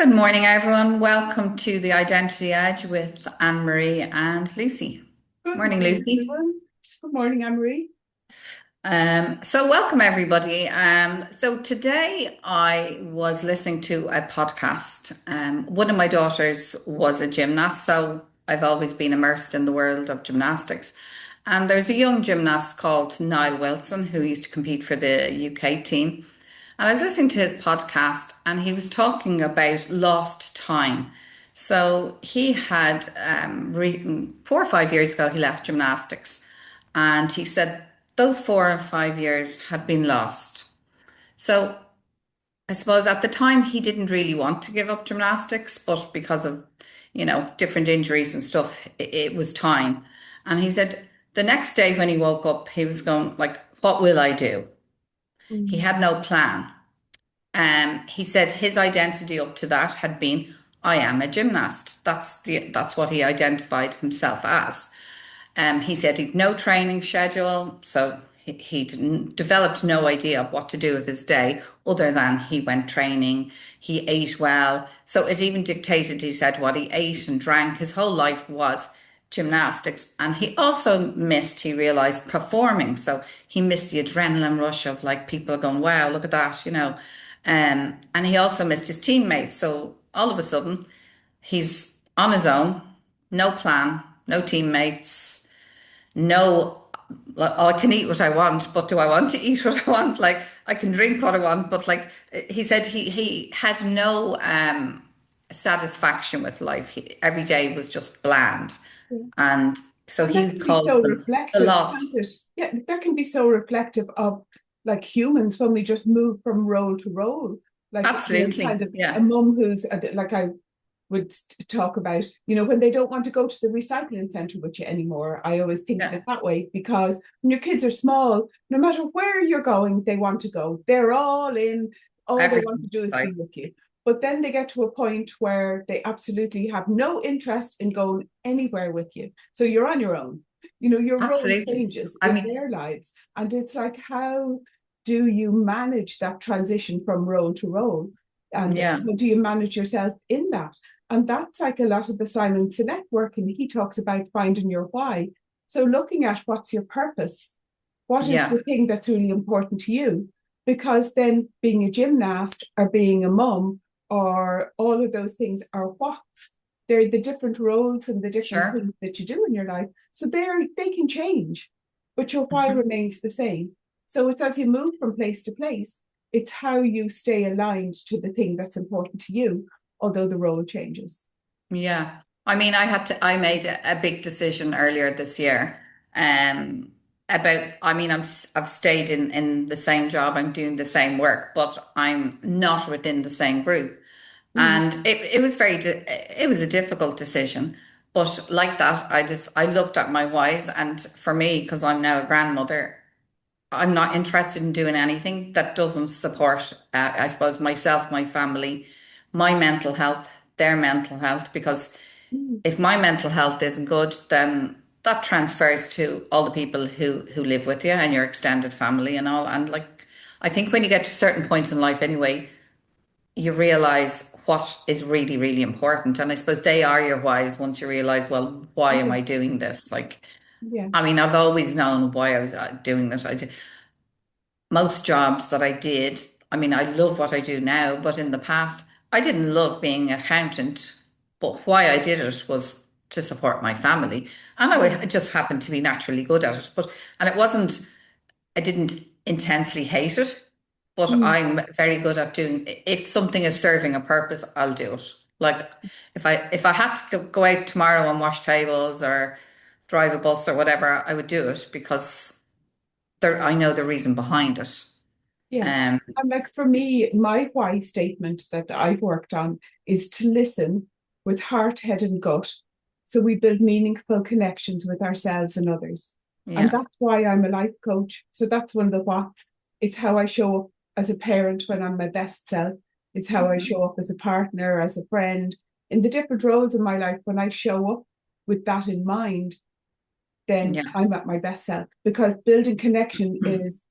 Good morning, everyone. Welcome to the Identity Edge with Anne-Marie and Lucy. Good Morning, morning, Lucy. everyone. Good morning, Anne-Marie. So welcome everybody. So today I was listening to a podcast. One of my daughters was a gymnast, so I've always been immersed in the world of gymnastics. And there's a young gymnast called Niall Wilson who used to compete for the UK team. And I was listening to his podcast and he was talking about lost time. So he had 4 or 5 years ago, he left gymnastics and he said those 4 or 5 years have been lost. So I suppose at the time he didn't really want to give up gymnastics, but because of, different injuries and stuff, it was time. And he said the next day when he woke up, he was going like, what will I do? He Mm. had no plan. He said his identity up to that had been, I am a gymnast. That's what he identified himself as. He said he'd no training schedule, so he developed no idea of what to do with his day other than he went training. He ate well, so it even dictated, he said, what he ate and drank. His whole life was gymnastics, and he also missed, he realized, performing. So he missed the adrenaline rush of like people going, wow, look at that, and he also missed his teammates. So all of a sudden, he's on his own, no plan, no teammates, no, like, oh, I can eat what I want, but do I want to eat what I want? Like, I can drink what I want, but like he said, he had no satisfaction with life. Every day was just bland. Yeah. And so And that he can be so calls them the reflective, lost. can't it? Yeah, that can be so reflective of like humans when we just move from role to role. Like, kind Absolutely. of a Yeah. mum who's like I would talk about, when they don't want to go to the recycling center with you anymore. I always think of Yeah. it that way because when your kids are small, no matter where you're going, they want to go. They're all in. All they want to Everything's do is right. be with you. But then they get to a point where they absolutely have no interest in going anywhere with you. So you're on your own. Your role Absolutely. changes I in mean, their lives. And it's like, how do you manage that transition from role to role? And yeah. how do you manage yourself in that? And that's like a lot of the Simon Sinek work. And he talks about finding your why. So looking at what's your purpose, what is Yeah. the thing that's really important to you? Because then being a gymnast or being a mum or all of those things are what's. They're the different roles and the different Sure. things that you do in your life. So they can change, but your why Mhm. remains the same. So it's as you move from place to place, it's how you stay aligned to the thing that's important to you, although the role changes. Yeah. I mean, I made a big decision earlier this year, um, I mean, I've stayed in the same job, I'm doing the same work, but I'm not within the same group. Mm. And it was it was a difficult decision. But like that, I looked at my whys, and for me, because I'm now a grandmother, I'm not interested in doing anything that doesn't support, I suppose, myself, my family, my mental health, their mental health. Because Mm. if my mental health isn't good, then that transfers to all the people who live with you and your extended family and all. And like, I think when you get to certain points in life, anyway, you realize what is really, really important. And I suppose they are your whys once you realize, well, why am Yeah, I doing this? Like, yeah, I mean, I've always known why I was doing this. Most jobs that I did, I mean, I love what I do now, but in the past, I didn't love being an accountant. But why I did it was to support my family. And yeah, I just happened to be naturally good at it. And it wasn't, I didn't intensely hate it, but mm, I'm very good at doing, if something is serving a purpose, I'll do it. Like if I had to go out tomorrow and wash tables or drive a bus or whatever, I would do it because I know the reason behind it. yeah. Um, And like for me, my why statement that I've worked on is to listen with heart, head, and gut. So we build meaningful connections with ourselves and others. And yeah. that's why I'm a life coach. So that's one of the whats. It's how I show up as a parent when I'm my best self. It's how I Mhm. show up as a partner, as a friend, in the different roles in my life. When I show up with that in mind, then Yeah. I'm at my best self because building connection is,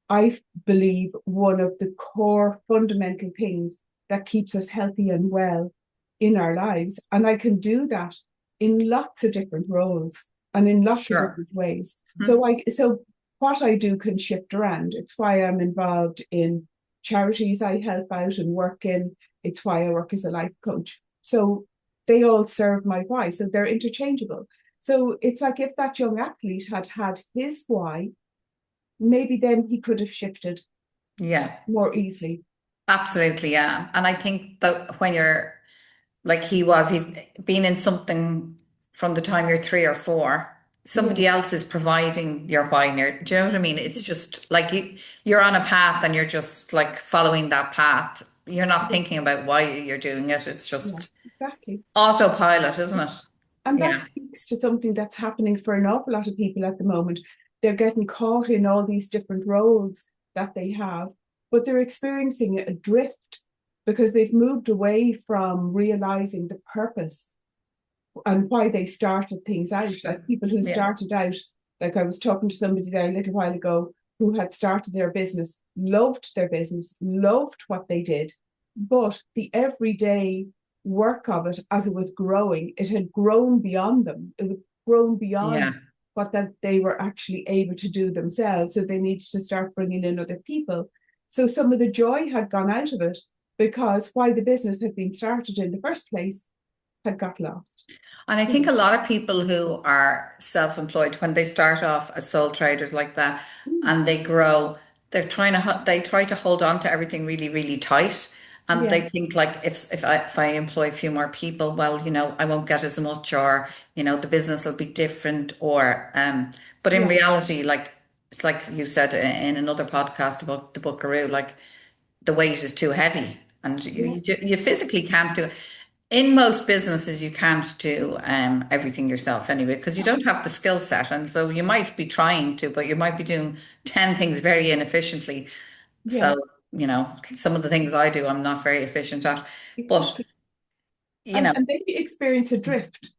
I believe, one of the core fundamental things that keeps us healthy and well in our lives. And I can do that in lots of different roles and in lots of Sure. different ways. Mhm. So what I do can shift around. It's why I'm involved in charities I help out and work in. It's why I work as a life coach. So they all serve my why. So they're interchangeable. So it's like if that young athlete had had his why, maybe then he could have shifted Yeah, more easily. absolutely. Yeah. And I think that when you're like he's been in something from the time you're 3 or 4. Yeah. Somebody else is providing your why. And do you know what I mean? It's just like you're on a path and you're just like following that path. You're not Yeah. thinking about why you're doing it. It's Yeah. just Exactly. autopilot, isn't it? And that Yeah. speaks to something that's happening for an awful lot of people at the moment. They're getting caught in all these different roles that they have, but they're experiencing a drift because they've moved away from realizing the purpose and why they started things out. Like people who Yeah. started out, like I was talking to somebody there a little while ago who had started their business, loved what they did, but the everyday work of it as it was growing, it had grown beyond them. It had grown beyond Yeah. what that they were actually able to do themselves. So they needed to start bringing in other people. So some of the joy had gone out of it because why the business had been started in the first place had got lost. And I think Mm. a lot of people who are self-employed, when they start off as sole traders like that Mm. and they grow, they try to hold on to everything really, really tight. And Yeah, they think like if I employ a few more people, well, I won't get as much, or the business will be different, or but in yeah, reality, like it's like you said in another podcast about the Buckaroo, like the weight is too heavy and you, yeah, you, you physically can't do it. In most businesses, you can't do everything yourself anyway, because you no, don't have the skill set. And so you might be trying to, but you might be doing 10 things very inefficiently. yeah, So, some of the things I do, I'm not very efficient at. But, exactly. you And know, then you experience a drift.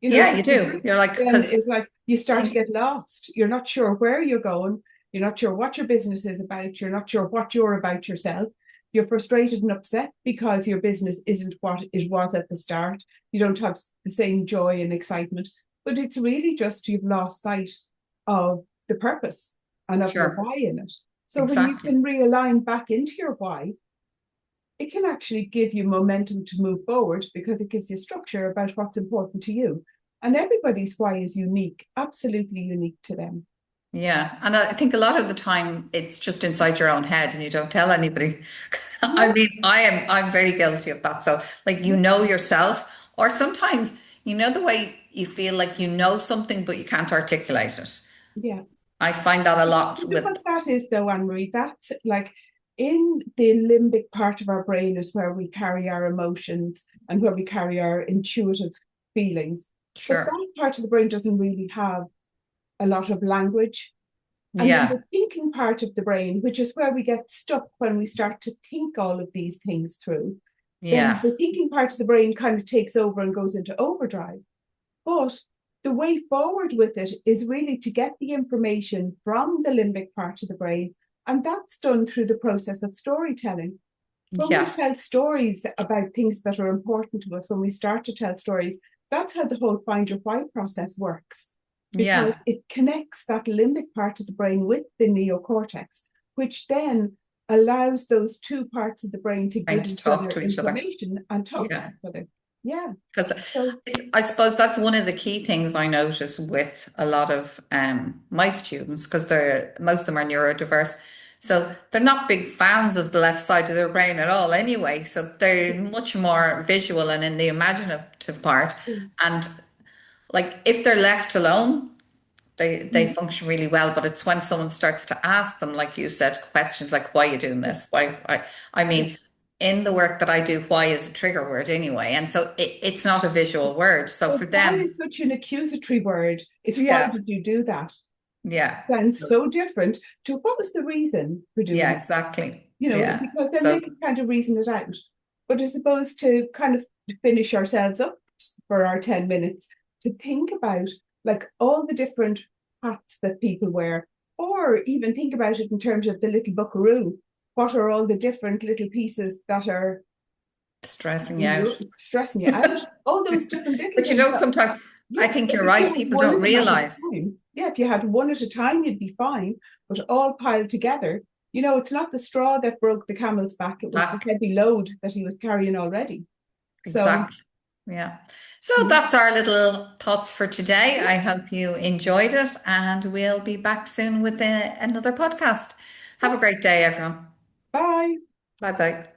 yeah, So you the do. You're drift like, then because is like you start to get lost. You're not sure where you're going. You're not sure what your business is about. You're not sure what you're about yourself. You're frustrated and upset because your business isn't what it was at the start. You don't have the same joy and excitement. But it's really just you've lost sight of the purpose and of your sure, why in it. So when you exactly. can realign back into your why, it can actually give you momentum to move forward because it gives you structure about what's important to you. And everybody's why is unique, absolutely unique to them. Yeah. And I think a lot of the time it's just inside your own head and you don't tell anybody. I Yeah, mean, I'm very guilty of that. So like yeah, yourself, or sometimes the way you feel like something but you can't articulate it. yeah. I find that a lot You know with what that is, though, Anne Marie? That's like in the limbic part of our brain is where we carry our emotions and where we carry our intuitive feelings. But sure. that part of the brain doesn't really have a lot of language. And then Yeah. the thinking part of the brain, which is where we get stuck when we start to think all of these things through, then the Yes. thinking part of the brain kind of takes over and goes into overdrive. But the way forward with it is really to get the information from the limbic part of the brain. And that's done through the process of storytelling. When we Yes. tell stories about things that are important to us, when we start to tell stories, that's how the whole find your why process works. Because Yeah. it connects that limbic part of the brain with the neocortex, which then allows those two parts of the brain to Trying give to each talk other to each other. information and talk to Yeah. each other. Yeah. Because So, I suppose that's one of the key things I notice with a lot of my students, because most of them are neurodiverse. So they're not big fans of the left side of their brain at all anyway. So they're much more visual and in the imaginative part. And like if they're left alone, they mm, function really well. But it's when someone starts to ask them, like you said, questions like, why are you doing yeah, this? Why? I yeah. mean, in the work that I do, why is a trigger word anyway. And so it's not a visual word. So But for why is them, such an accusatory word? It's why yeah, did you do that? yeah. Sounds So so different to what was the reason for doing yeah, it? exactly. Yeah. Because then So they can kind of reason it out. But I suppose to kind of finish ourselves up for our 10 minutes, to think about like all the different hats that people wear, or even think about it in terms of the little buckaroo. What are all the different little pieces that are Stressing you out. stressing you out. All those different little But you things. don't sometimes, I Yeah, think but you're if you right. had People one don't of them at a realize. time, yeah, if you had one at a time, you'd be fine. But all piled together, it's not the straw that broke the camel's back, it was the Black. heavy load that he was carrying already. So, Exactly. Yeah. So yeah, that's our little thoughts for today. I hope you enjoyed it, and we'll be back soon with another podcast. Have a great day, everyone. bye. Bye bye.